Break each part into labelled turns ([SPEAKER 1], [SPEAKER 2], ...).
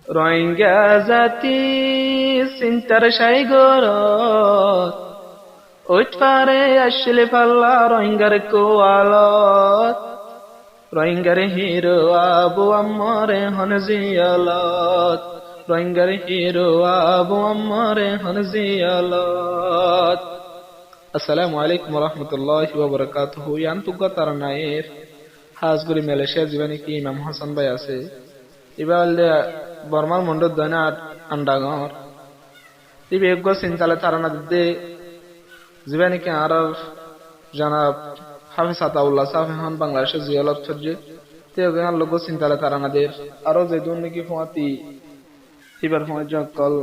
[SPEAKER 1] রোহিঙ্গা জাতি চিন্তার সাইগরত ওইটপারে আসলে পাল্লা রোহিঙ্গার কোয়ালত রোহিঙ্গার হিরো আবু আম্মারে হনজিয়ালত রোহিঙ্গার হিরো আবু আম্মারে হনজিয়ালত আসসালামু আলাইকুম ওয়া রাহমাতুল্লাহি ওয়া বারাকাতুহু ইয়ান্তুগা তারনায়ের হাজগুরি মালয়েশিয়া জীবনে কি ইমাম হাসান ভাই আছে ইবালদে বর্মার মন্ডদ দনা আন্ডাগর ইবে একগো সিনতালে তারানা দে জীবনে কি আর জনাব হাফিজ আতাউল্লাহ সাহেব বাংলাদেশের জিয়ালত সজ্জে তে গান লোগো সিনতালে তারানাদের আরো যে দুন নাকি ফোয়াতি ইবার ফোয়া জকল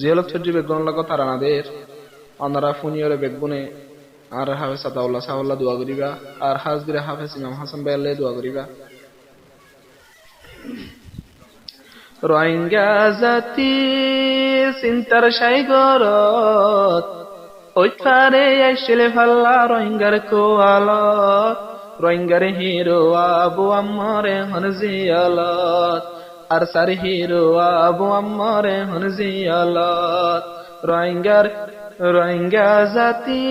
[SPEAKER 1] জিয়ালত সজ্জে বেগন লগো তারানাদের অনারা ফুনিয়রে বেগবনে আর হাফিজ আতাউল্লাহ সাহেব দোয়া করিবা আর হাজগিরে হাফিজ ইমাম হাসান ভাই আল্লাহ দোয়া করিবা রোহিঙ্গা জাতি চিন্তার সাইগরত ওইপারে আসলে ফাল্লা রোহিঙ্গার কোয়ালত রোহিঙ্গার হিরো আবু আম্মারে হনজিয়ালত আর সার হিরো আবু আম্মারে হনজিয়ালত রোহিঙ্গা জাতি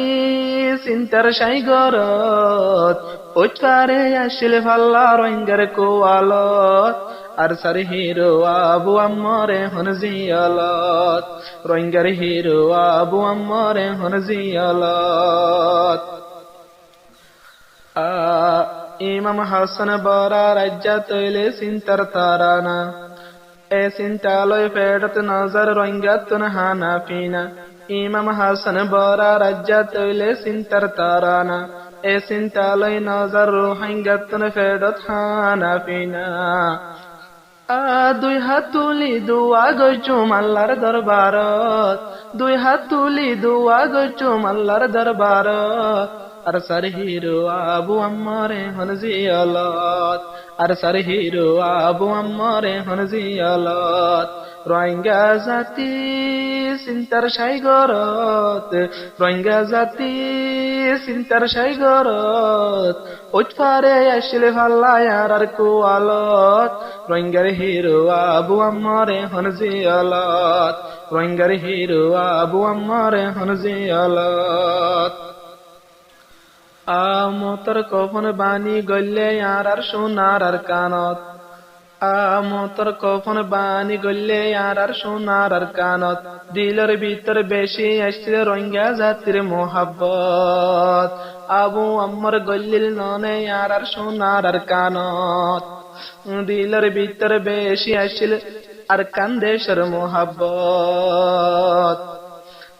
[SPEAKER 1] চিন্তার সাইগরত ওইপারে আসলে ফাল্লা রোহিঙ্গার কোয়ালত আর সার হিরো আবু আম্মারে হনজিয়ালত রোহিঙ্গার হিরো আবু আম্মারে হনজিয়ালত ইমাম হাসান বরা রাজ্য তৈলে চিন্তার তারানা এ চিন্তালয় ফেরত নজর রোহিঙ্গাত হানা ফিনা ইমাম হাসান বরা রাজ্য তৈলে চিন্তার তারানা এ চিন্তালয় নজর রোহিঙ্গাত ফেরত হানা ফিনা দুই হাত তুলি দোয়া গইছুম আল্লাহর দরবারত দুই হাত তুলি দোয়া গইছুম আল্লাহর দরবারত আর সার হিরো আবু আম্মারে হনজিয়ালত আর সার হিরো আবু আম্মারে হনজিয়ালত রোহিঙ্গা জাতি চিন্তার সাইগরত রোহিঙ্গা জাতি চিন্তার সাইগরত ওইপারে আসলে ফাল্লায়ার আর কোয়ালত রোহিঙ্গার হিরো আবু আম্মারে হনজিয়ালত রোহিঙ্গার হিরো আবু আম্মারে হনজিয়ালত আমতর কফন বানি গল্লে আর সোনার আর কানত আমতর কফন বানি গল্লে আর সোনার আর কানত দিলের ভিতর বেশি আসছে রোহিঙ্গা জাতির মোহাব্বত আবু আম্মার গল্লিল ননে আর সোনার আর কানত দিলের ভিতর বেশি আসছিল আর কান্দেশের মোহাব্বত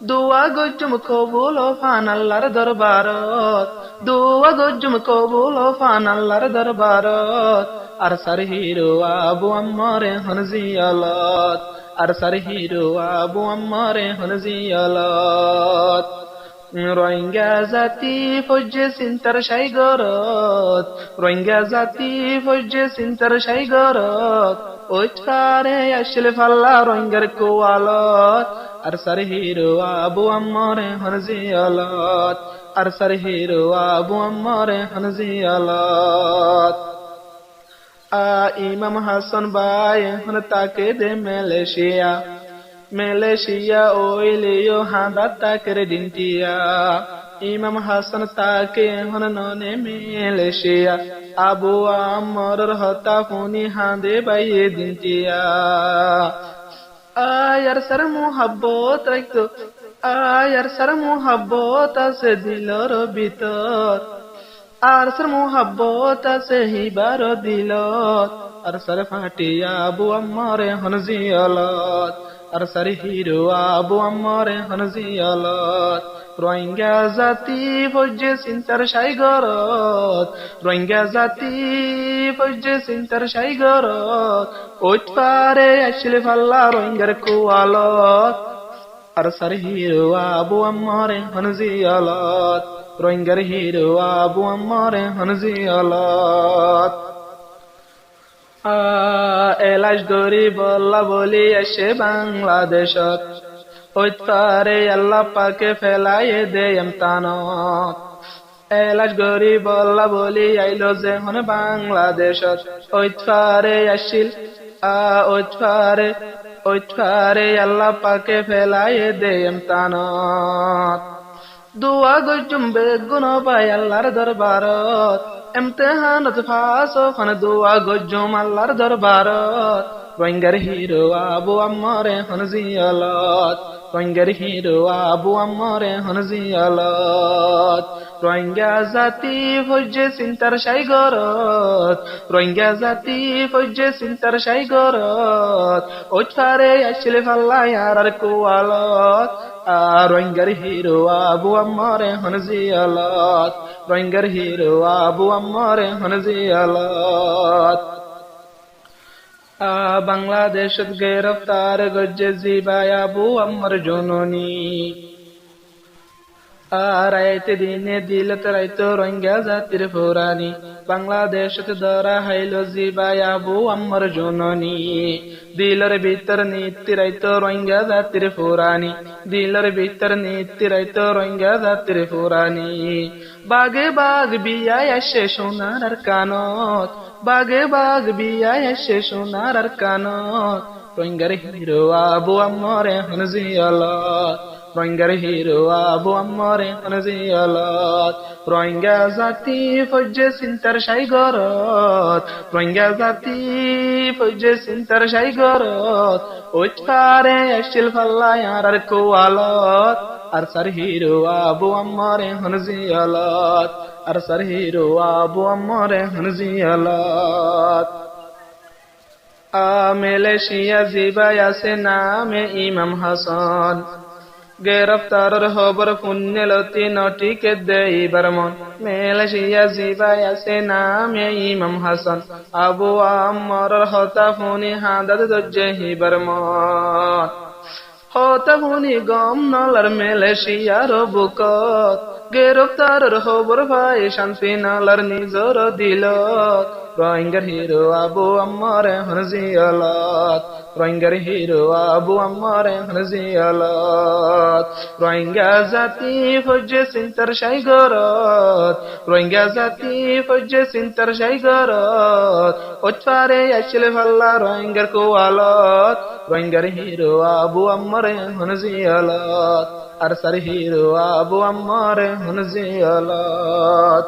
[SPEAKER 1] দোয়া গজুম কবুল ফান আল্লাহর দরবারত দোয়া গজুম কবুল ফান আল্লাহর দরবারত আর সার হিরো আবু আম্মারে হনজিয়ালত আর সার হিরো আবু আম্মারে হনজিয়ালত রোহিঙ্গা জাতি ফৌজে চিন্তার সাইগরত রোহিঙ্গা জাতি ফৌজে চিন্তার সাইগরত ওইপারে আসলে ফাল্লা রোহিঙ্গার কোয়ালত আর সার হিরো আবু আম্মারে হনজিয়ালত আর সার হিরো আবু আম্মারে হনজিয়ালত ইমাম হাসান ভাই হন তাকে দে মালয়েশিয়া ওইলিও হাঁদা তাকের ডিন্টিয়া ইমাম হাসান তাকে হন ননে মালয়েশিয়া আবু আম্মার হতা ফোনি হাঁদে বাইয়ে ডিন্টিয়া আয়ার সর মোহাব্বত রাখতো আয়ার সর মোহাব্বত আছে দিলর ভিতর আর সর মোহাব্বত আছে হিবার দিলত আর সর ফাটিয়া আবু আম্মারে হনজিয়ালত আর সর হিরো আবু আম্মারে হনজিয়ালত রোহিঙ্গা জাতি ফৌজে চিন্তার সাইগরত রোহিঙ্গা জাতি ফৌজে চিন্তার সাইগরত ওইপারে আসলে ফাল্লা রোহিঙ্গার কোয়ালত আর সার হিরো আবু আম্মারে হনজিয়ালত রোহিঙ্গার হিরো আবু আম্মারে হনজিয়ালত এলাশ গরিব আল্লাহ বলি আসে বাংলাদেশত ওইপারে আল্লাহ পাকে ফেলাইয়ে দে এমতানত এলাশ গরিব আল্লাহ বলি আইলো যে হন বাংলাদেশত ওইপারে আসিল ওইটফারে আল্লাহ পাকে ফেলায়ে দে এমতানত দুয়া গজুম বেগুন পাই আল্লাহর দরবারত এমতেহানত ফাঁসো খান দুয়া গজুম আল্লাহর দরবারত রোহিঙ্গার হিরো আবু আম্মারে হনজিয়ালত রোহিঙ্গার হিরো আবু আম্মারে হনজিয়ালত রোহিঙ্গা জাতি ফজ্জে চিন্তার সাইগরত রোহিঙ্গা জাতি ফজ্জে চিন্তার সাইগরত ওইটফারে আসলে ফাল্লাই আর কুয়ালত রোহিঙ্গার হিরো আবু আম্মারে হনজিয়ালত রোহিঙ্গার হিরো আবু আম্মারে হনজিয়ালত বাংলাদেশত গ্রেফতার গজ্জে জিবাই আবু আম্মার জননী রাইতে দিনে দিলত রাইতো রোহিঙ্গা জাতির ফুরানি বাংলাদেশত ধরা হাইল জিবাই আবু আম্মার জননী দিলর ভিতর নীতি রাইতো রোহিঙ্গা জাতির ফুরানি দিলর ভিতর নীতি রাইতো রোহিঙ্গা জাতির ফুরানি বাগে বাগ বিয়ায় আসে সোনার আর কানত বাগে বাগ বিয়ায় আসে সোনার আর কানত রোহিঙ্গার হিরো আবু আম্মারে হনজিয়ালত রোহিঙ্গার হিরো আবু আম্মারে হনজিয়ালত রোহিঙ্গা জাতি ফজ্জে চিন্তার সাইগরত রোহিঙ্গা জাতি ফজ্জে চিন্তার সাইগরত ওইটফারে আসিল ফাল্লাই আর কুয়ালত আর সার হিরো আবু আম্মারে হনজিয়ালত আর সার হিরো আবু আম্মারে হনজিয়ালত মালয়েশিয়া জিবাই আছে নামে ইমাম হাসান গ্রেফতারের খবর পুণ্যলতি নটিকে দেইবার মন মালয়েশিয়া জিবাই আছে নামে ইমাম হাসান আবু আম্মারের হতা ফুনি হাদাত দজ্জে হিবার মন হতা ফুনি গম নলার মালয়েশিয়ার বুকত গ্রেফতারের খবর ভাই শান্তি নালার নিজর দিলত রোহিঙ্গার হিরো আবু আম্মারে হনজিয়ালত রোহিঙ্গার হিরো আবু আম্মারে হনজিয়ালত রোহিঙ্গা জাতি ফজ্জে চিন্তার সাইগরত রোহিঙ্গা জাতি ফজ্জে চিন্তার সাইগরত ওইটফারে আসলে ফাল্লা রোহিঙ্গার কুয়ালত রোহিঙ্গার হিরো আবু আম্মারে হনজিয়ালত আর সার হিরো আবু আম্মারে হনজিয়ালত